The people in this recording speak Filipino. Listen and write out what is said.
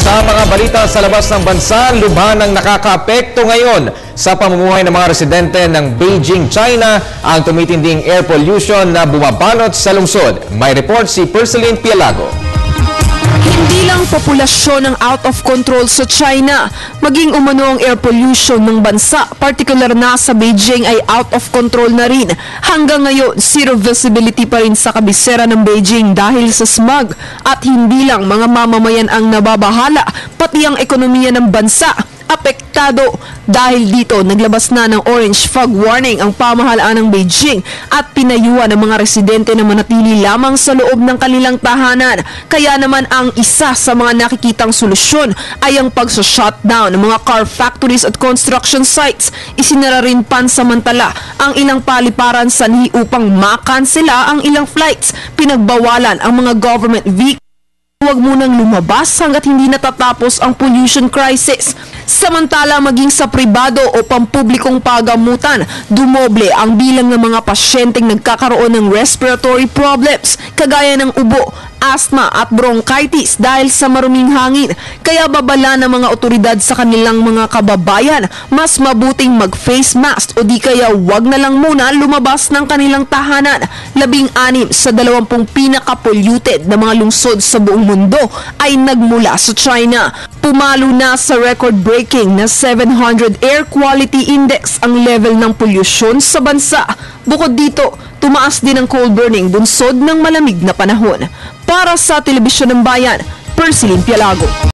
Sa mga balita sa labas ng bansa, lubhan ang nakakaapekto ngayon sa pamumuhay ng mga residente ng Beijing, China ang tumitinding air pollution na bumabalot sa lungsod. May report si Perceline Pialago. Hindi lang populasyon ang out of control sa China, maging umano ang air pollution ng bansa, partikular na sa Beijing, ay out of control na rin. Hanggang ngayon, zero visibility pa rin sa kabisera ng Beijing dahil sa smog. At hindi lang mga mamamayan ang nababahala, pati ang ekonomiya ng bansa apektado. Dahil dito, naglabas na ng orange fog warning ang pamahalaan ng Beijing at pinayuhan ng mga residente na manatili lamang sa loob ng kanilang tahanan. Kaya naman ang isa sa mga nakikitang solusyon ay ang pagsa-shutdown ng mga car factories at construction sites. Isinara rin pansamantala ang ilang paliparan sanhi upang makansela ang ilang flights. Pinagbawalan ang mga government vehicles. Huwag munang lumabas hanggat hindi natatapos ang pollution crisis. Samantala, maging sa pribado o pampublikong pagamutan, dumoble ang bilang ng mga pasyenteng nagkakaroon ng respiratory problems, kagaya ng ubo, asthma at bronchitis dahil sa maruming hangin. Kaya babala ng mga otoridad sa kanilang mga kababayan, mas mabuting mag-face mask o di kaya wag na lang muna lumabas ng kanilang tahanan. 16 sa 20 pinaka-polluted na mga lungsod sa buong mundo ay nagmula sa China. Pumalo na sa record-breaking na 700 Air Quality Index ang level ng pollution sa bansa. Bukod dito, tumaas din ang coal burning bunsod ng malamig na panahon. Para sa Telebisyon ng Bayan, Perceline Pialago.